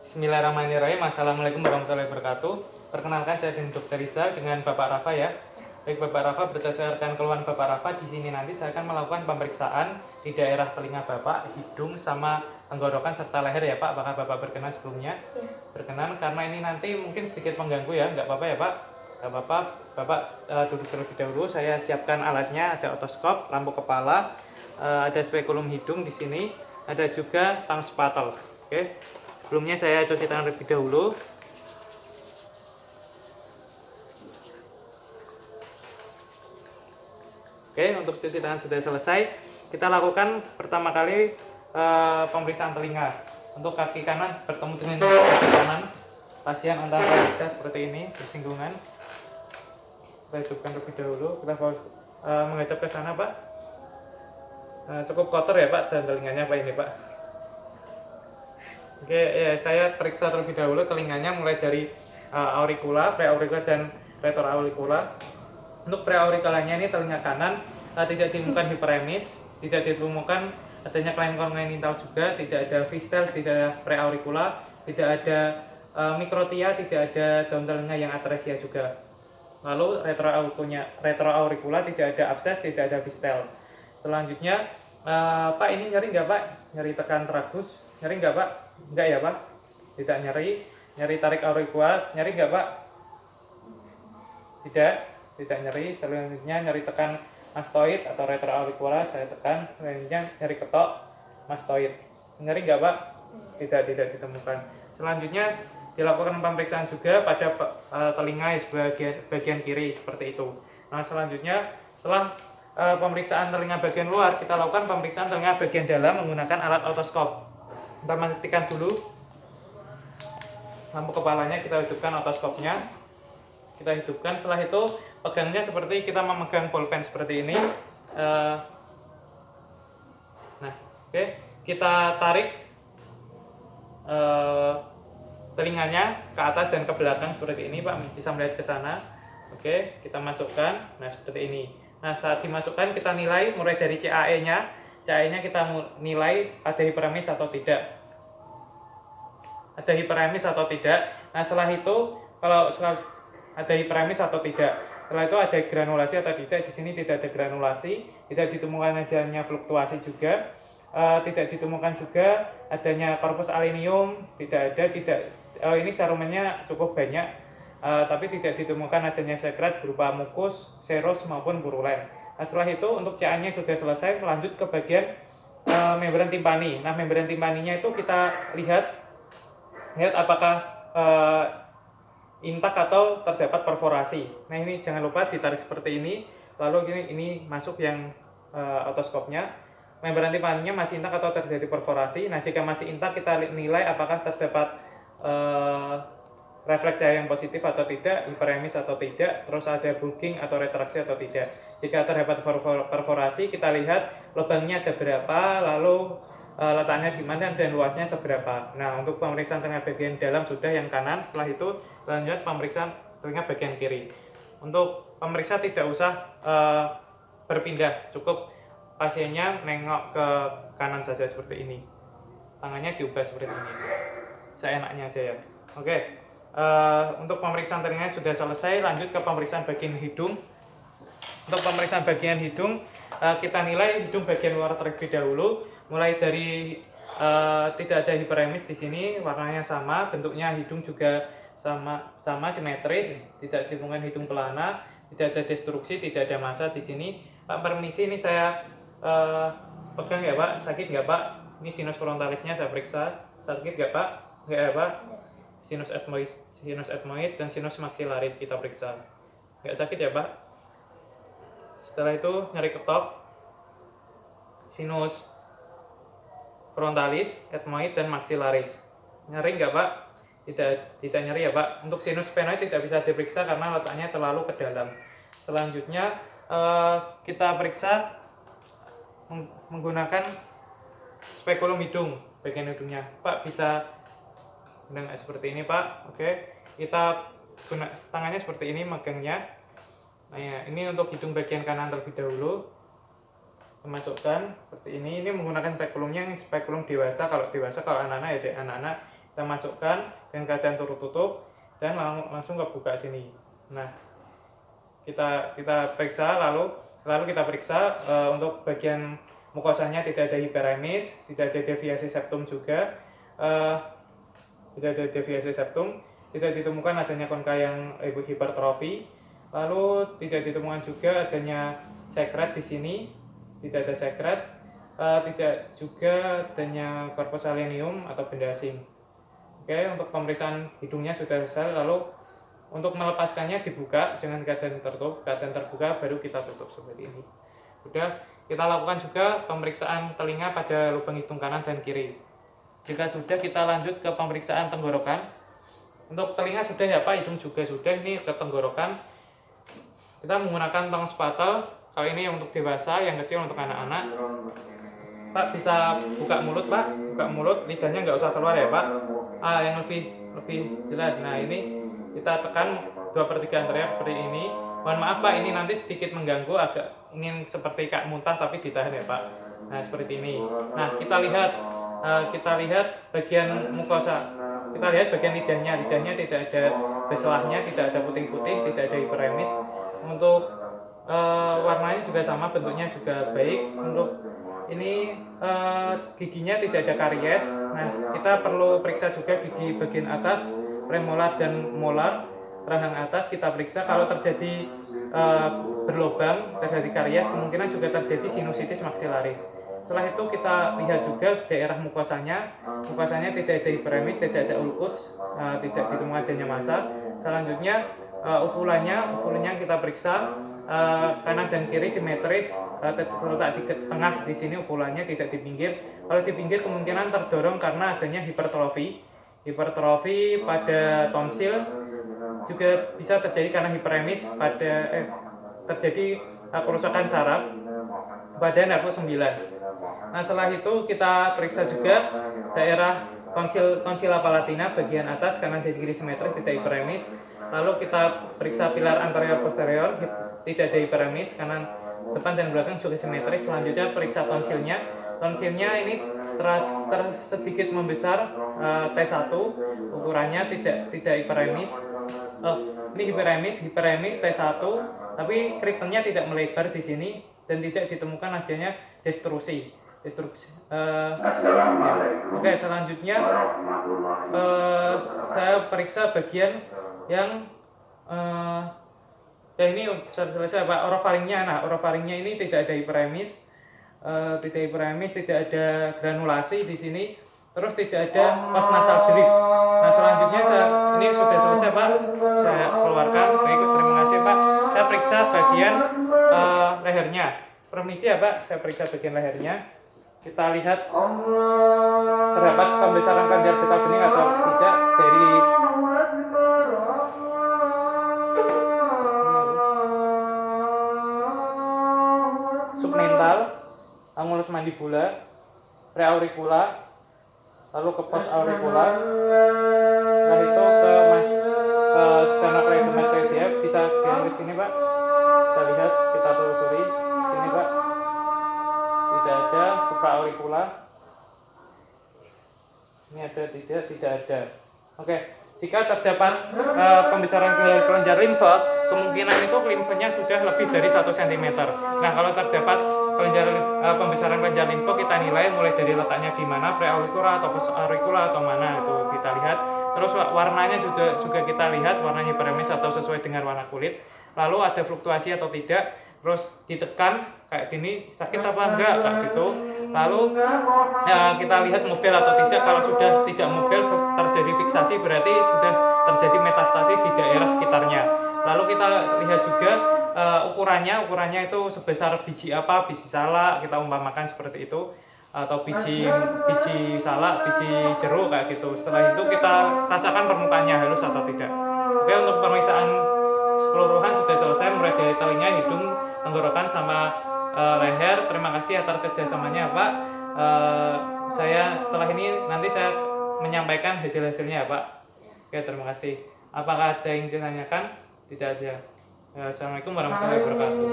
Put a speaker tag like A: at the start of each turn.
A: Bismillahirrahmanirrahim. Assalamualaikum warahmatullahi wabarakatuh. Perkenalkan, saya dengan Dr. Rizal dengan Bapak Rafa ya. Baik Bapak Rafa, berdasarkan keluhan Bapak Rafa di sini nanti saya akan melakukan pemeriksaan di daerah telinga Bapak, hidung sama tenggorokan serta leher ya Pak. Apakah Bapak berkenan sebelumnya?
B: Ya.
A: Berkenan, karena ini nanti mungkin sedikit mengganggu ya, nggak apa-apa ya Pak? Nggak apa-apa, Bapak duduk terlebih dahulu. Saya siapkan alatnya, ada otoskop, lampu kepala, ada spekulum hidung di sini, ada juga tang spatel. Oke. Sebelumnya saya cuci tangan terlebih dahulu. Oke, untuk cuci tangan sudah selesai. Kita lakukan pertama kali pemeriksaan telinga. Untuk kaki kanan bertemu dengan kaki kanan pasien antara bisa seperti ini, bersinggungan. Kita hidupkan terlebih dahulu. Kita menghadap ke sana Pak. Cukup kotor ya Pak, dan telinganya Pak ini Pak. Oke, ya, saya periksa terlebih dahulu telinganya mulai dari auricula, preauricula dan retroauricula. Untuk preauriculanya ini telinga kanan tidak ditemukan hiperemis, tidak ditemukan adanya kelainan kongenital juga, tidak ada fistel, tidak ada preauricula, tidak ada mikrotia, tidak ada daun telinga yang atresia juga. Lalu retroauricula tidak ada abses, tidak ada fistel. Selanjutnya, Pak ini nyeri nggak Pak? Nyeri tekan tragus? Nyeri nggak Pak? Enggak ya Pak? Tidak nyeri. Nyeri tarik auricula? Nyeri nggak Pak? Tidak nyeri. Selanjutnya nyeri tekan mastoid atau retroauricula, saya tekan. Selanjutnya nyeri ketok mastoid. Nyeri nggak Pak? Tidak ditemukan. Selanjutnya dilakukan pemeriksaan juga pada telinga bagian kiri seperti itu. Nah, selanjutnya setelah pemeriksaan telinga bagian luar, kita lakukan pemeriksaan telinga bagian dalam menggunakan alat otoskop. Kita matikan dulu lampu kepalanya, kita hidupkan otoskopnya. Kita hidupkan, setelah itu pegangnya seperti kita memegang bolpen seperti ini. Nah, oke, kita tarik telinganya ke atas dan ke belakang seperti ini Pak, bisa melihat ke sana. Oke, kita masukkan, nah seperti ini. Nah, saat dimasukkan kita nilai mulai dari CAE-nya. CAE-nya kita nilai ada hiperemis atau tidak. Ada hiperemis atau tidak. Nah, setelah itu kalau ada hiperemis atau tidak. Setelah itu ada granulasi atau tidak. Di sini tidak ada granulasi, tidak ditemukan adanya fluktuasi juga. Tidak ditemukan juga adanya korpus alinium, tidak ada, ini serumennya cukup banyak, tapi tidak ditemukan adanya sekret berupa mukus, serus maupun purulen. Nah, setelah itu untuk CA-nya sudah selesai, lanjut ke bagian membran timpani. Nah, membran timpaninya itu kita lihat apakah intak atau terdapat perforasi. Nah, ini jangan lupa ditarik seperti ini, lalu ini masuk yang otoskopnya. Membran timpaninya masih intak atau terjadi perforasi. Nah, jika masih intak kita nilai apakah terdapat refleks cahaya yang positif atau tidak, hiperemis atau tidak, terus ada bulking atau retraksi atau tidak. Jika terdapat perforasi, kita lihat lubangnya ada berapa, lalu letaknya di mana dan luasnya seberapa. Nah, untuk pemeriksaan telinga bagian dalam sudah yang kanan. Setelah itu lanjut pemeriksaan telinga bagian kiri. Untuk pemeriksa tidak usah berpindah, cukup pasiennya nengok ke kanan saja seperti ini. Tangannya diubah seperti ini aja. Seenaknya aja ya. Oke. Untuk pemeriksaan telinga sudah selesai, lanjut ke pemeriksaan bagian hidung. Untuk pemeriksaan bagian hidung, kita nilai hidung bagian luar terlebih dahulu, mulai dari tidak ada hiperemis di sini, warnanya sama, bentuknya hidung juga sama simetris, tidak ditemukan hidung pelana, tidak ada destruksi, tidak ada massa di sini. Pak permisi, ini saya pegang ya Pak, sakit nggak Pak? Ini sinus frontalisnya saya periksa, sakit nggak Pak? Nggak ya Pak? Sinus etmoid dan sinus maxillaris kita periksa, nggak sakit ya Pak? Setelah itu nyeri ketok, sinus frontalis, etmoid dan maxillaris. Nyeri nggak Pak? Tidak nyeri ya Pak. Untuk sinus sphenoid tidak bisa diperiksa karena letaknya terlalu ke dalam. Selanjutnya kita periksa menggunakan spekulum hidung, bagian hidungnya. Pak bisa dengan seperti ini Pak. Oke, kita tangannya seperti ini megangnya. Nah ya, ini untuk hidung bagian kanan terlebih dahulu. Masukkan seperti ini menggunakan spekulumnya, spekulum dewasa. Kalau dewasa, kalau anak-anak ya anak-anak kita masukkan dengan keadaan tertutup dan langsung kebuka sini. Nah, kita periksa lalu kita periksa untuk bagian mukosanya tidak ada hiperemis, tidak ada deviasi septum juga, tidak ada deviasi septum, tidak ditemukan adanya konka yang hipertrofi, lalu tidak ditemukan juga adanya sekret di sini, tidak ada sekret, tidak juga adanya corpus selenium atau benda asing. Oke, untuk pemeriksaan hidungnya sudah selesai, lalu untuk melepaskannya dibuka dengan keadaan terbuka baru kita tutup seperti ini. Sudah, kita lakukan juga pemeriksaan telinga pada lubang hidung kanan dan kiri. Jika sudah, kita lanjut ke pemeriksaan tenggorokan. Untuk telinga sudah ya Pak, hidung juga sudah. Ini ke tenggorokan. Kita menggunakan tong spatel. Kali ini untuk dewasa, yang kecil untuk anak-anak. Pak bisa buka mulut Pak, buka mulut, lidahnya nggak usah keluar ya Pak. Yang lebih jelas. Nah ini kita tekan 2/3 antrian seperti ini. Mohon maaf Pak, ini nanti sedikit mengganggu, agak ingin seperti kak muntah tapi ditahan ya Pak. Nah seperti ini. Nah kita lihat bagian mukosa. Kita lihat bagian lidahnya tidak ada beselahnya, tidak ada putih-putih, tidak ada hiperemis. Untuk warnanya juga sama, bentuknya juga baik. Untuk ini giginya tidak ada karies. Nah kita perlu periksa juga gigi bagian atas, premolar dan molar, rahang atas kita periksa. Kalau terjadi berlubang, terjadi karies, kemungkinan juga terjadi sinusitis maksilaris. Setelah itu kita lihat juga daerah mukosanya tidak ada hiperemis, tidak ada ulkus, tidak ditemukan adanya massa. Selanjutnya uvulanya kita periksa, kanan dan kiri simetris, terletak di tengah di sini uvulanya, tidak di pinggir. Kalau di pinggir kemungkinan terdorong karena adanya hipertrofi pada tonsil, juga bisa terjadi karena hiperemis pada terjadi kerusakan saraf pada nervus 9. Nah setelah itu kita periksa juga daerah tonsila palatina bagian atas, kanan dan kiri simetris, tidak hiperemis. Lalu kita periksa pilar anterior posterior, tidak ada hiperemis, kanan depan dan belakang juga simetris. Selanjutnya periksa tonsilnya ini sedikit membesar, T1 ukurannya, tidak hiperemis. Ini hiperemis T1, tapi kritennya tidak melebar di sini dan tidak ditemukan adanya destruksi. Oke, selanjutnya saya periksa bagian yang ini selesai Pak, orofaringnya. Nah orofaringnya ini tidak ada hiperemis, tidak ada granulasi di sini, terus tidak ada pos nasal drip. Nah selanjutnya ini sudah selesai Pak, saya keluarkan. Baik, terima kasih Pak. Saya periksa bagian lehernya. Permisi ya Pak, saya periksa bagian lehernya. Kita lihat terdapat pembesaran panjang fetal bening atau tidak dari submental, angulus mandibula, preauricula, lalu ke post auricula, setelah itu ke sternocleidomastoidea. Bisa dilihat di sini Pak, kita lihat, kita telusuri sini Pak, tidak ada. Supraauricula ini ada, tidak ada. Oke, jika terdapat pembesaran kelenjar limfe, kemungkinan itu limfenya sudah lebih dari 1 cm. Nah kalau terdapat pembesaran kelenjar limfe, kita nilai mulai dari letaknya di mana, preauricula atau postauricula atau mana, itu kita lihat. Terus warnanya juga kita lihat, warna hiperemis atau sesuai dengan warna kulit. Lalu ada fluktuasi atau tidak, terus ditekan kayak gini, sakit apa enggak, kayak gitu. Lalu kita lihat mobil atau tidak. Kalau sudah tidak mobil, terjadi fiksasi, berarti sudah terjadi metastasis di daerah sekitarnya. Lalu kita lihat juga ukurannya itu sebesar biji apa, biji salak, kita umpamakan seperti itu, atau biji salak, biji jeruk kayak gitu. Setelah itu kita rasakan permukaannya halus atau tidak. Oke, untuk pemeriksaan keseluruhan sudah selesai, mulai dari telinga, hidung, tenggorokan sama leher. Terima kasih atas kerjasamanya Pak. Saya setelah ini nanti saya menyampaikan hasil-hasilnya ya Pak. Oke, terima kasih. Apakah ada yang ditanyakan? Tidak ada. Assalamualaikum warahmatullahi wabarakatuh.